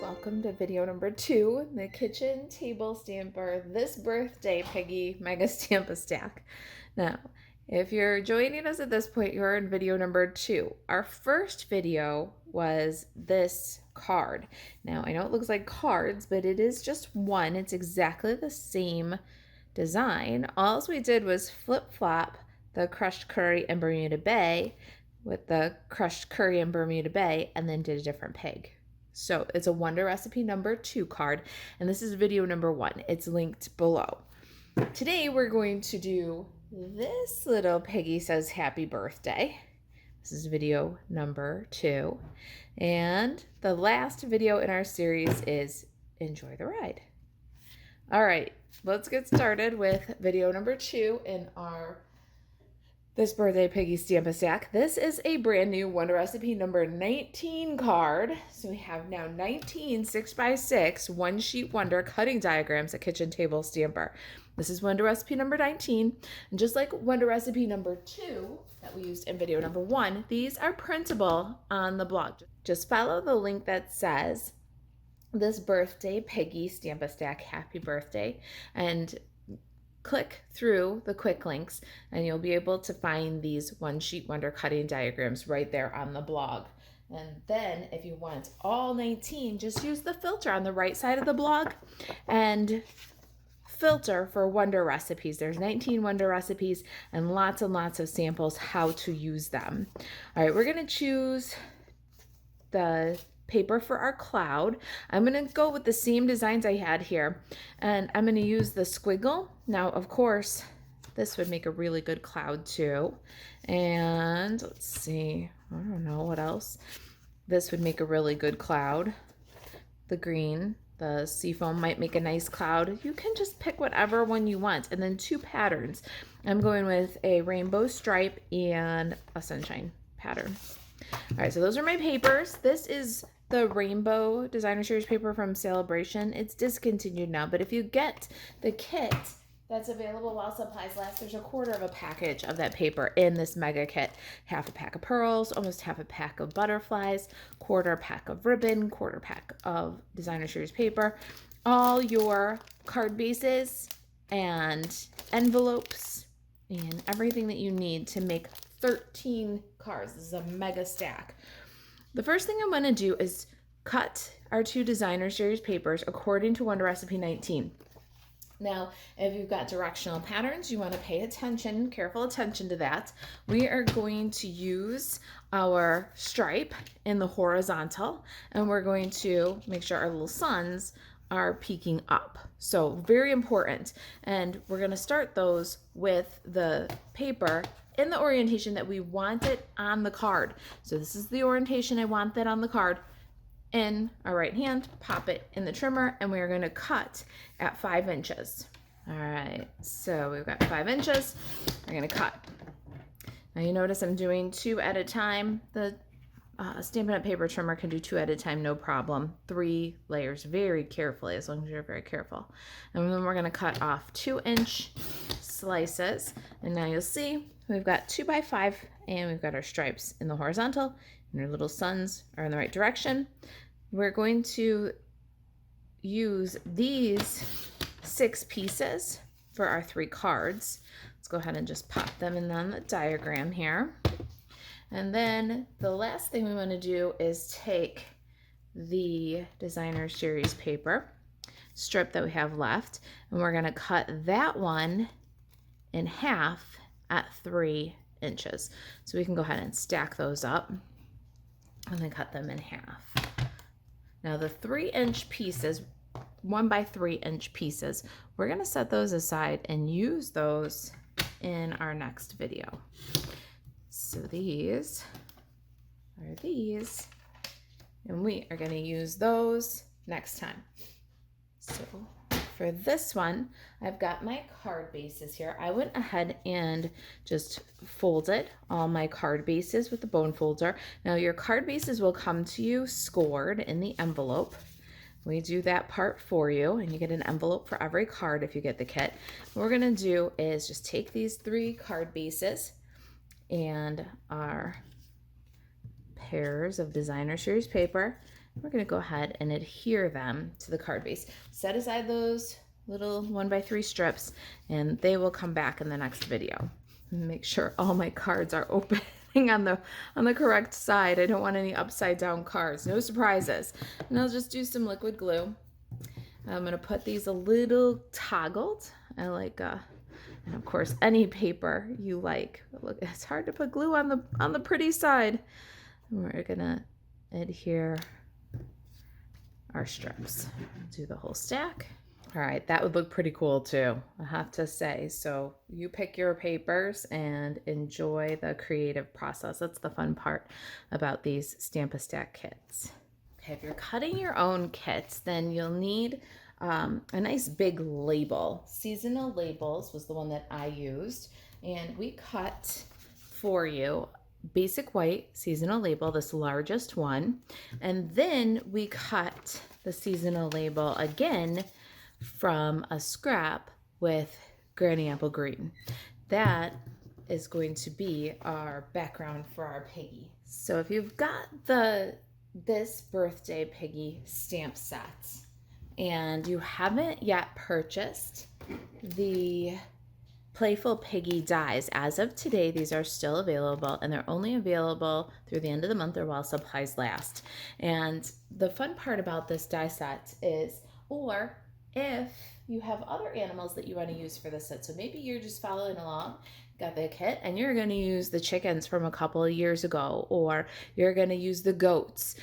welcome to video number 2, the kitchen table stamper, This Birthday Piggy Mega Stamp-A-Stack. Now, if you're joining us at this point, you're in video number 2. Our first video was this card. Now, I know it looks like cards, but it is just one. It's exactly the same design. All we did was flip-flop the crushed curry and Bermuda Bay with the crushed curry and Bermuda Bay, and then did a different pig. So it's a Wonder Recipe number 2 card, and this is video number 1. It's linked below. Today we're going to do this little piggy says happy birthday. This is video number 2. And the last video in our series is enjoy the ride. All right, let's get started with video number 2 in our This Birthday Piggy Stamp-A-Stack. This is a brand new Wonder Recipe number 19 card. So we have now 19 6x6 one-sheet wonder cutting diagrams, a kitchen table stamper. This is Wonder Recipe number 19. And just like Wonder Recipe number 2 that we used in video number 1, these are printable on the blog. Just follow the link that says This Birthday Piggy Stamp-A-Stack Happy Birthday, and click through the quick links and you'll be able to find these one-sheet wonder cutting diagrams right there on the blog. And then if you want all 19, just use the filter on the right side of the blog and filter for wonder recipes. There's 19 wonder recipes and lots of samples how to use them. All right, we're gonna choose the paper for our cloud. I'm going to go with the same designs I had here, and I'm going to use the squiggle. Now, of course, this would make a really good cloud too. And let's see, I don't know what else. This would make a really good cloud. The green, the seafoam might make a nice cloud. You can just pick whatever one you want. And then 2 patterns. I'm going with a rainbow stripe and a sunshine pattern. All right, so those are my papers. This is the Rainbow Designer Series paper from Celebration. It's discontinued now, but if you get the kit that's available while supplies last, there's a quarter of a package of that paper in this mega kit. Half a pack of pearls, almost half a pack of butterflies, quarter pack of ribbon, quarter pack of Designer Series paper, all your card bases and envelopes and everything that you need to make 13 cards. This is a mega stack. The first thing I'm going to do is cut our 2 Designer Series papers according to Wonder Recipe 19. Now, if you've got directional patterns, you want to pay attention, careful attention to that. We are going to use our stripe in the horizontal, and we're going to make sure our little suns are peeking up. So very important. And we're going to start those with the paper in the orientation that we want it on the card. So this is the orientation I want that on the card. In our right hand, pop it in the trimmer, and we are going to cut at 5 inches. All right, so we've got 5 inches. We're going to cut. Now you notice I'm doing 2 at a time. The Stampin' Up paper trimmer can do 2 at a time, no problem. 3 layers very carefully, as long as you're very careful. And then we're going to cut off 2-inch slices. And now you'll see we've got 2x5, and we've got our stripes in the horizontal, and our little suns are in the right direction. We're going to use these 6 pieces for our 3 cards. Let's go ahead and just pop them in on the diagram here. And then the last thing we want to do is take the Designer Series paper strip that we have left, and we're going to cut that one in half at 3 inches. So we can go ahead and stack those up and then cut them in half. Now the 3-inch pieces, 1x3-inch pieces, we're going to set those aside and use those in our next video. So these are these, and we are going to use those next time. So for this one, I've got my card bases here. I went ahead and just folded all my card bases with the bone folder. Now your card bases will come to you scored in the envelope. We do that part for you, and you get an envelope for every card if you get the kit. What we're going to do is just take these 3 card bases and our pairs of Designer Series paper We're going to go ahead and adhere them to the card base. Set aside those little 1x3 strips and they will come back in the next video. Make sure all my cards are opening on the correct side. I don't want any upside down cards. No surprises. And I'll just do some liquid glue. I'm going to put these a little toggled. I like and of course any paper you like. Look, it's hard to put glue on the pretty side. We're going to adhere our strips. Do the whole stack. All right, that would look pretty cool too, I have to say. So you pick your papers and enjoy the creative process. That's the fun part about these Stamp-A-Stack kits. Okay, if you're cutting your own kits, then you'll need a nice big label. Seasonal Labels was the one that I used, and we cut for you basic white seasonal label, this largest one, and then we cut the seasonal label again from a scrap with Granny Apple Green. That is going to be our background for our piggy. So if you've got This Birthday Piggy Stamp set and you haven't yet purchased the Playful Piggy dies, as of today, these are still available, and they're only available through the end of the month or while supplies last. And the fun part about this die set is, or if you have other animals that you want to use for this set, so maybe you're just following along, got the kit, and you're going to use the chickens from a couple of years ago, or you're going to use the goats.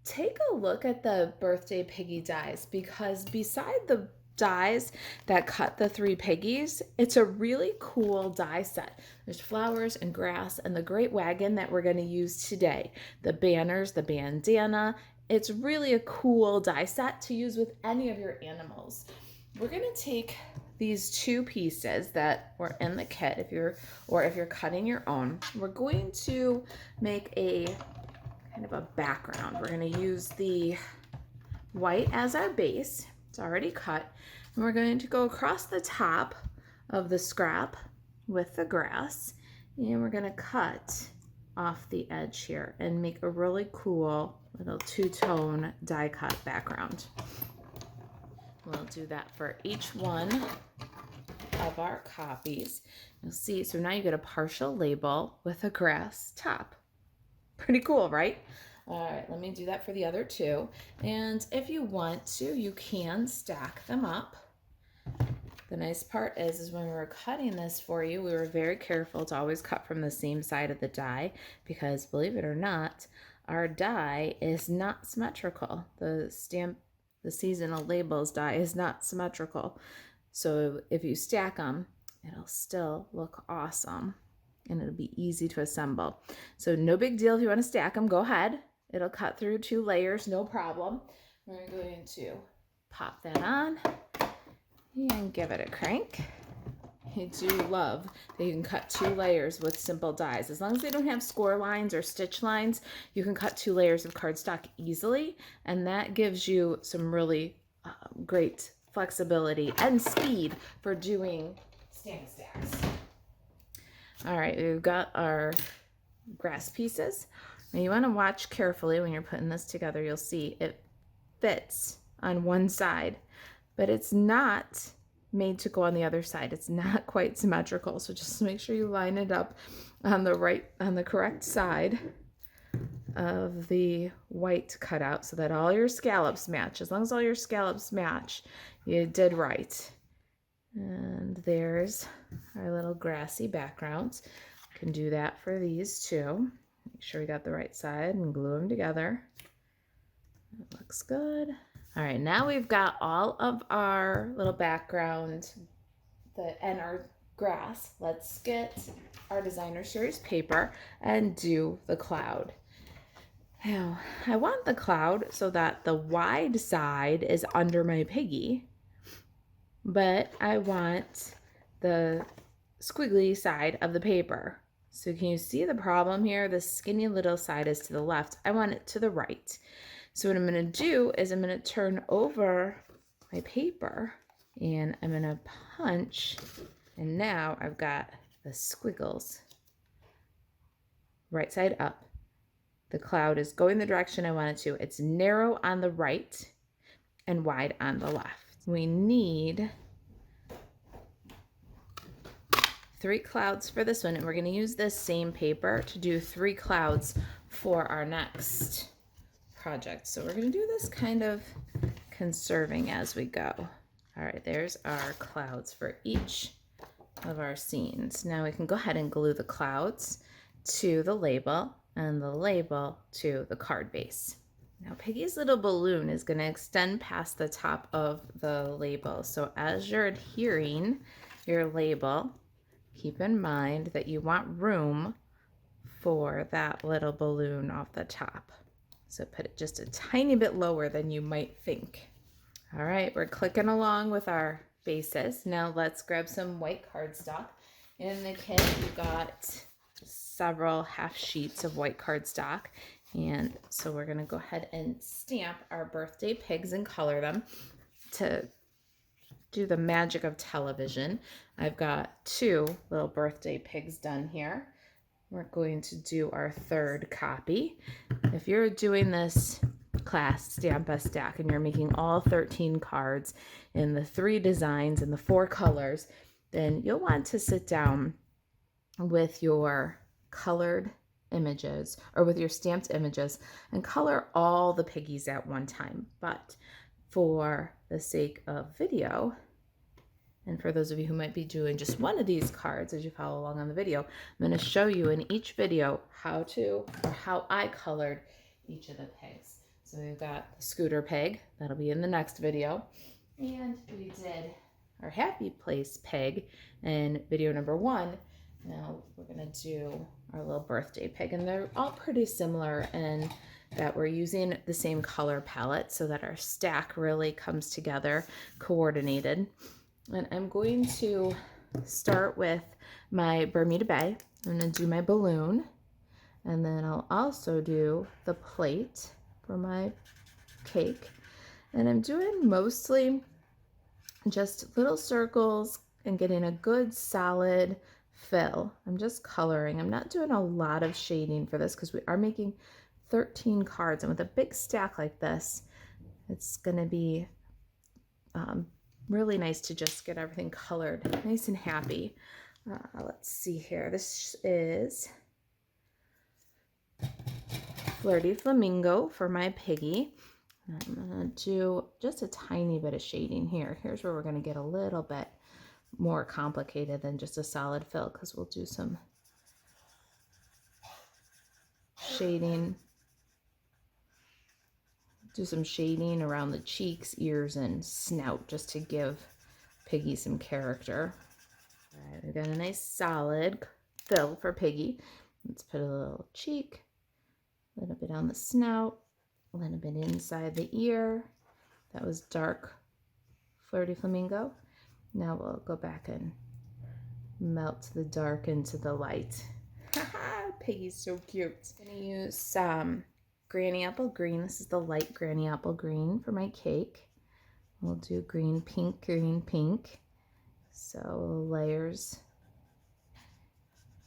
Take a look at the Birthday Piggy dies, because beside the dies that cut the 3 piggies, it's a really cool die set. There's flowers and grass and the great wagon that we're going to use today, the banners, the bandana. It's really a cool die set to use with any of your animals. We're going to take these 2 pieces that were in the kit, if you're cutting your own. We're going to make a kind of a background. We're going to use the white as our base. It's already cut. And we're going to go across the top of the scrap with the grass, and we're going to cut off the edge here and make a really cool little 2-tone die cut background. We'll do that for each one of our copies. You'll see, so now you get a partial label with a grass top. Pretty cool, right? All right, let me do that for the other 2. And if you want to, you can stack them up. The nice part is when we were cutting this for you, we were very careful to always cut from the same side of the die, because believe it or not, our die is not symmetrical. The seasonal labels die is not symmetrical. So if you stack them, it'll still look awesome and it'll be easy to assemble. So no big deal if you want to stack them, go ahead. It'll cut through 2 layers, no problem. We're going to pop that on and give it a crank. I do love that you can cut 2 layers with simple dies. As long as they don't have score lines or stitch lines, you can cut 2 layers of cardstock easily, and that gives you some really great flexibility and speed for doing stamp stacks. All right, we've got our grass pieces. Now you want to watch carefully when you're putting this together. You'll see it fits on one side, but it's not made to go on the other side. It's not quite symmetrical, so just make sure you line it up on the correct side of the white cutout so that all your scallops match. As long as all your scallops match, you did right. And there's our little grassy backgrounds. Can do that for these 2. Make sure we got the right side and glue them together. That looks good. All right, now we've got all of our little background and our grass. Let's get our designer series paper and do the cloud. Now, I want the cloud so that the wide side is under my piggy, but I want the squiggly side of the paper. So can you see the problem here? The skinny little side is to the left. I want it to the right. So what I'm going to do is I'm going to turn over my paper and I'm going to punch, and now I've got the squiggles right side up. The cloud is going the direction I want it to. It's narrow on the right and wide on the left. We need 3 clouds for this one, and we're going to use this same paper to do 3 clouds for our next project. So we're going to do this kind of conserving as we go. All right, there's our clouds for each of our scenes. Now we can go ahead and glue the clouds to the label and the label to the card base. Now Piggy's little balloon is going to extend past the top of the label. So as you're adhering your label, keep in mind that you want room for that little balloon off the top. So put it just a tiny bit lower than you might think. All right, we're clicking along with our bases. Now let's grab some white cardstock. In the kit, you got several half sheets of white cardstock. And so we're gonna go ahead and stamp our birthday pigs and color them to do the magic of television. I've got 2 little birthday pigs done here. We're going to do our 3rd copy. If you're doing this class, Stamp a Stack, and you're making all 13 cards in the 3 designs and the 4 colors, then you'll want to sit down with your colored images or with your stamped images and color all the piggies at one time. But for the sake of video, and for those of you who might be doing just one of these cards as you follow along on the video, I'm going to show you in each video how I colored each of the pigs. So we've got the scooter pig, that'll be in the next video. And we did our happy place pig in video number 1. Now we're going to do our little birthday pig, and they're all pretty similar in that we're using the same color palette so that our stack really comes together coordinated. And I'm going to start with my Bermuda Bay. I'm going to do my balloon, and then I'll also do the plate for my cake. And I'm doing mostly just little circles and getting a good solid fill. I'm just coloring. I'm not doing a lot of shading for this because we are making 13 cards, and with a big stack like this, it's going to be really nice to just get everything colored nice and happy. Let's see here. This is Flirty Flamingo for my piggy. I'm going to do just a tiny bit of shading here. Here's where we're going to get a little bit more complicated than just a solid fill, because we'll do some shading. Do some shading around the cheeks, ears, and snout just to give Piggy some character. All right, we've got a nice solid fill for Piggy. Let's put a little cheek, a little bit on the snout, a little bit inside the ear. That was dark Flirty Flamingo. Now we'll go back and melt the dark into the light. Piggy's so cute. I'm gonna use some Granny Apple Green. This is the light Granny Apple Green for my cake. We'll do green, pink, green, pink. So layers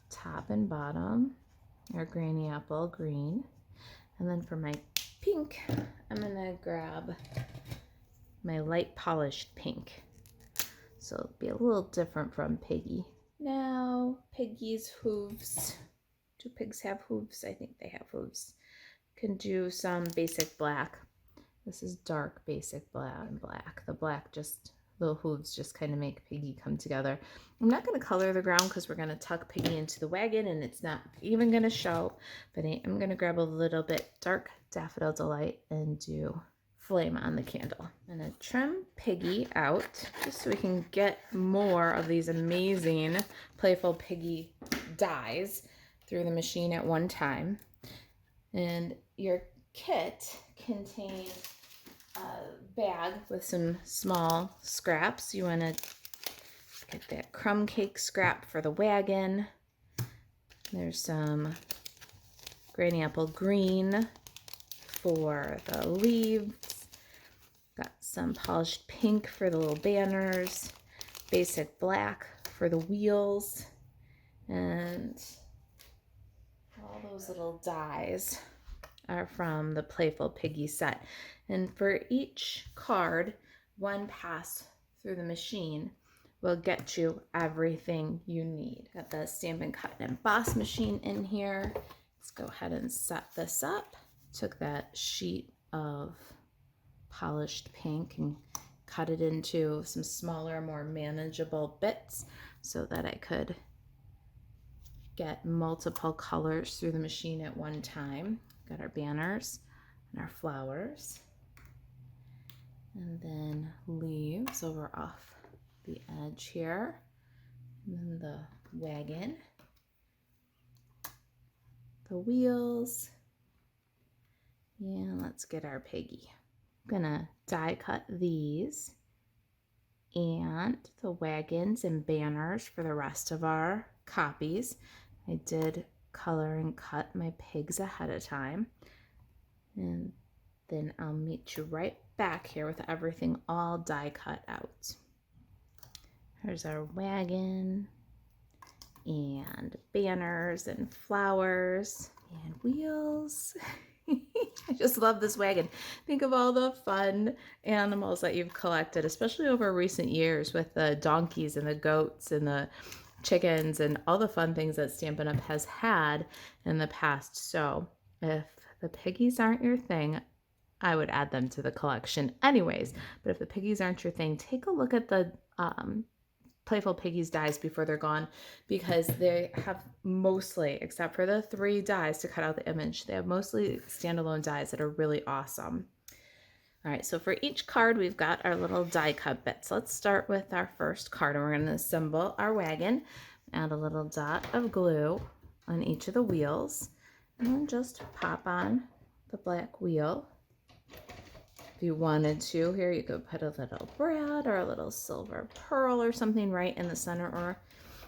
top and bottom are Granny Apple Green. And then for my pink, I'm gonna grab my light polished pink. So it'll be a little different from Piggy. Now, Piggy's hooves. Do pigs have hooves? I think they have hooves. Can do some basic black. This is dark basic black. The black just, little hooves just kind of make Piggy come together. I'm not going to color the ground because we're going to tuck Piggy into the wagon and it's not even going to show. But I'm going to grab a little bit dark Daffodil Delight and do flame on the candle. I'm going to trim Piggy out just so we can get more of these amazing Playful Piggy dies through the machine at one time. And your kit contains a bag with some small scraps. You want to get that crumb cake scrap for the wagon. There's some Granny Apple Green for the leaves. Got some polished pink for the little banners. Basic black for the wheels. And all those little dies are from the Playful Piggy set. And for each card, one pass through the machine will get you everything you need. Got the Stampin' Cut and Emboss machine in here. Let's go ahead and set this up. Took that sheet of polished pink and cut it into some smaller, more manageable bits so that I could get multiple colors through the machine at one time. Got our banners and our flowers, and then leaves over off the edge here, and then the wagon, the wheels, and let's get our piggy. I'm gonna die cut these and the wagons and banners for the rest of our copies. I did color and cut my pigs ahead of time, and then I'll meet you right back here with everything all die cut out. Here's our wagon and banners and flowers and wheels. I just love this wagon. Think of all the fun animals that you've collected, especially over recent years with the donkeys and the goats and the chickens and all the fun things that Stampin' Up! Has had in the past. So if the piggies aren't your thing, I would add them to the collection anyways. But if the piggies aren't your thing, take a look at the Playful Piggies dies before they're gone, because they have mostly, except for the 3 dies to cut out the image, they have mostly standalone dies that are really awesome. All right, so for each card, we've got our little die cut bits. Let's start with our first card, and we're going to assemble our wagon. Add a little dot of glue on each of the wheels, and then just pop on the black wheel. If you wanted to, here you could put a little brad or a little silver pearl or something right in the center, or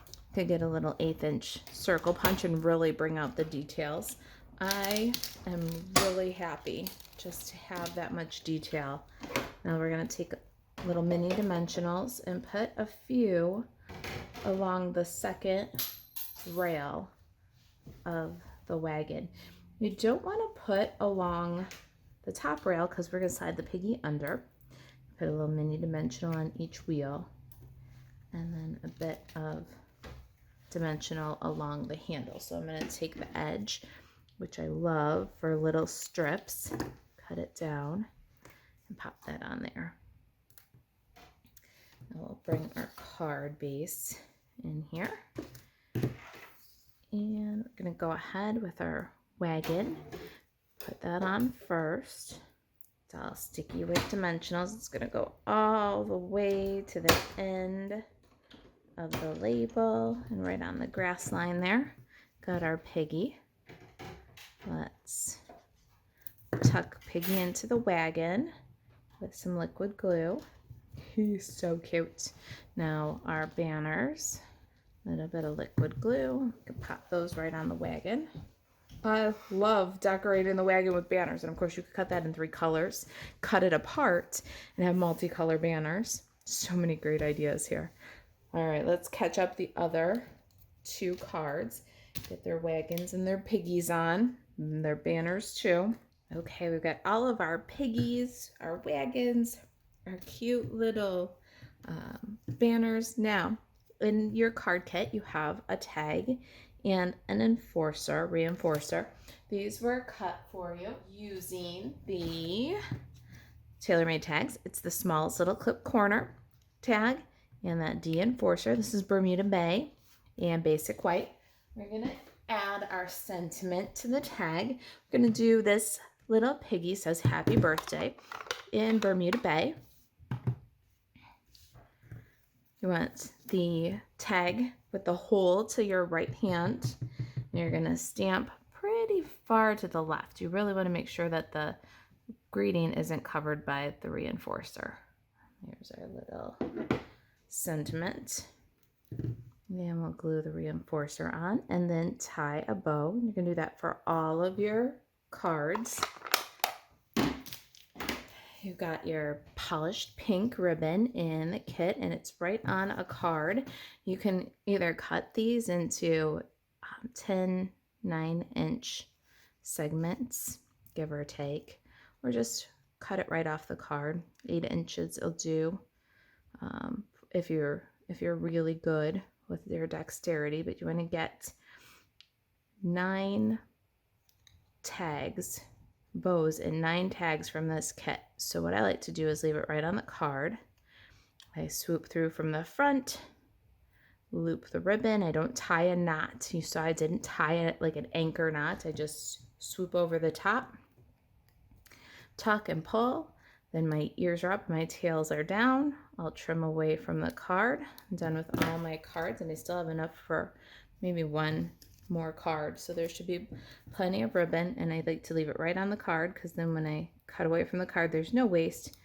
you could get a little 1/8" circle punch and really bring out the details. I am really happy just to have that much detail. Now we're going to take little mini dimensionals and put a few along the second rail of the wagon. You don't want to put along the top rail because we're going to slide the piggy under. Put a little mini dimensional on each wheel, and then a bit of dimensional along the handle. So I'm going to take the edge, which I love for little strips, cut it down and pop that on there. Now we'll bring our card base in here, and we're going to go ahead with our wagon. Put that on first. It's all sticky with dimensionals. It's going to go all the way to the end of the label and right on the grass line there. Got our piggy. Let's tuck piggy into the wagon with some liquid glue. He's so cute. Now our banners, a little bit of liquid glue. You can pop those right on the wagon. I love decorating the wagon with banners, and of course you could cut that in 3 colors, cut it apart, and have multicolor banners. So many great ideas here. All right, let's catch up the other 2 cards. Get their wagons and their piggies on, and their banners too. Okay, we've got all of our piggies, our wagons, our cute little banners. Now, in your card kit, you have a tag and an reinforcer. These were cut for you using the TaylorMade tags. It's the smallest little clip corner tag and that D enforcer. This is Bermuda Bay and Basic White. We're gonna add our sentiment to the tag. We're gonna do this little piggy says happy birthday in Bermuda Bay. You want the tag with the hole to your right hand, and you're going to stamp pretty far to the left. You really want to make sure that the greeting isn't covered by the reinforcer. Here's our little sentiment. Then we'll glue the reinforcer on and then tie a bow. You're going to do that for all of your cards. You've got your polished pink ribbon in the kit, and it's right on a card. You can either cut these into 10 9-inch segments give or take, or just cut it right off the card. 8 inches will do if you're really good with your dexterity, but you want to get 9 tags, bows, and 9 tags from this kit. So what I like to do is leave it right on the card. I swoop through from the front, loop the ribbon. I don't tie a knot. You saw I didn't tie it like an anchor knot. I just swoop over the top, tuck and pull. Then my ears are up, my tails are down. I'll trim away from the card. I'm done with all my cards, and I still have enough for maybe 1 more card. So there should be plenty of ribbon, and I like to leave it right on the card because then when I cut away from the card, there's no waste.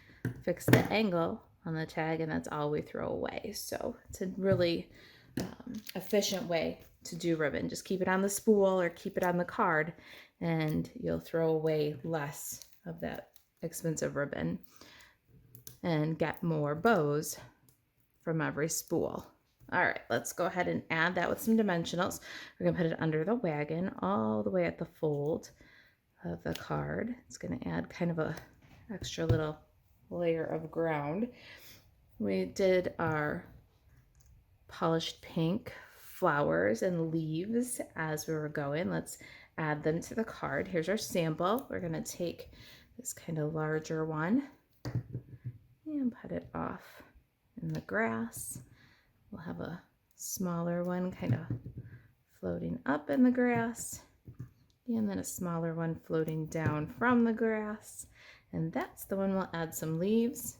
Fix the angle on the tag, and that's all we throw away. So it's a really efficient way to do ribbon. Just keep it on the spool or keep it on the card, and you'll throw away less of that expensive ribbon and get more bows from every spool. All right, let's go ahead and add that with some dimensionals. We're gonna put it under the wagon all the way at the fold of the card. It's gonna add kind of a extra little layer of ground. We did our polished pink flowers and leaves as we were going. Let's add them to the card. Here's our sample. We're gonna take this kind of larger one and put it off in the grass. We'll have a smaller one kind of floating up in the grass, and then a smaller one floating down from the grass. And that's the one we'll add some leaves,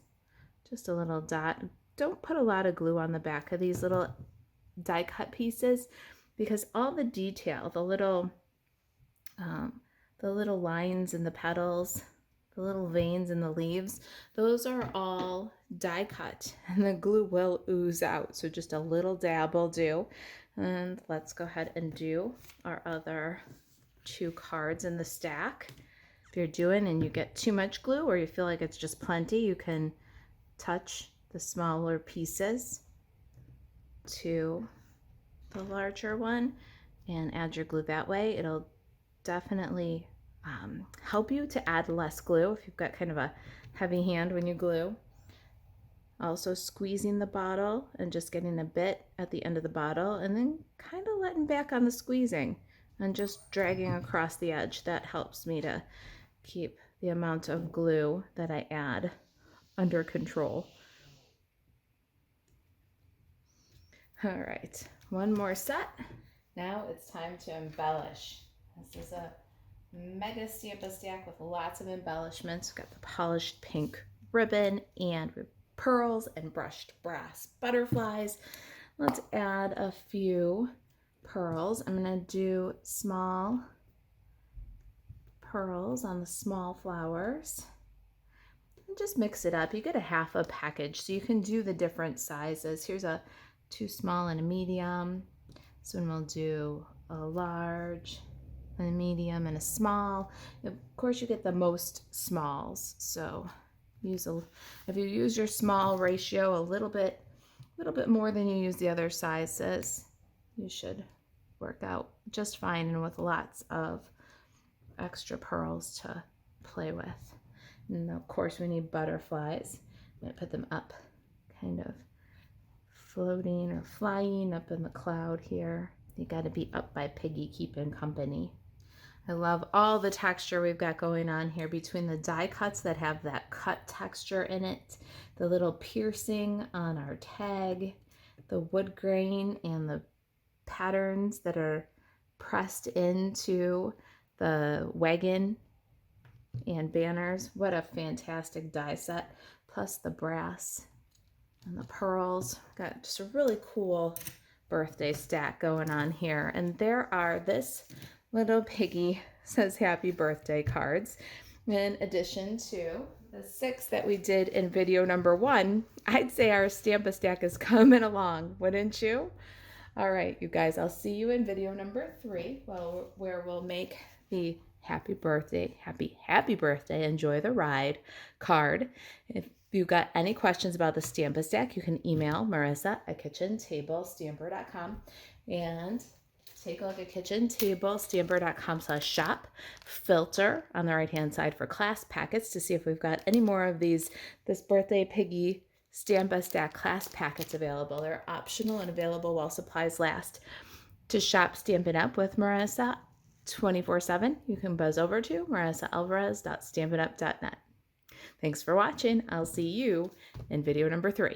just a little dot. Don't put a lot of glue on the back of these little die cut pieces because all the detail, the little lines in the petals, the little veins in the leaves, those are all die cut and the glue will ooze out. So just a little dab will do. And let's go ahead and do our other 2 cards in the stack. If you're doing and you get too much glue or you feel like it's just plenty, you can touch the smaller pieces to the larger one and add your glue that way. It'll definitely help you to add less glue if you've got kind of a heavy hand when you glue. Also squeezing the bottle and just getting a bit at the end of the bottle and then kind of letting back on the squeezing and just dragging across the edge. That helps me to keep the amount of glue that I add under control. All right, 1 more set. Now it's time to embellish. This is a mega Stamp stack with lots of embellishments. We've got the polished pink ribbon and with pearls and brushed brass butterflies. Let's add a few pearls. I'm gonna do small pearls on the small flowers. And just mix it up. You get a half a package, so you can do the different sizes. Here's a 2 small and a medium. This one we'll do a large, and a medium, and a small. Of course, you get the most smalls. So if you use your small ratio a little bit more than you use the other sizes, you should work out just fine and with lots of extra pearls to play with. And of course, we need butterflies. I'm gonna put them up, kind of floating or flying up in the cloud here. You got to be up by Piggy, keeping company. I love all the texture we've got going on here between the die cuts that have that cut texture in it, the little piercing on our tag, the wood grain, and the patterns that are pressed into the wagon and banners. What a fantastic die set, plus the brass and the pearls. Got just a really cool birthday stack going on here. And there are this little piggy says happy birthday cards. In addition to the 6 that we did in video number 1, I'd say our Stamp stack is coming along, wouldn't you? All right, you guys, I'll see you in video number 3, where we'll make the happy birthday, happy birthday, enjoy the ride card. If you got any questions about the Stamp stack, you can email Marisa at kitchentablestamper.com. And take a look at kitchentablestamper.com/shop. Filter on the right-hand side for class packets to see if we've got any more of these This Birthday Piggy Stamp a Stack class packets available. They're optional and available while supplies last. To shop Stampin' Up with Marisa 24/7, you can buzz over to marisaalvarez.stampinup.net. Thanks for watching. I'll see you in video number 3.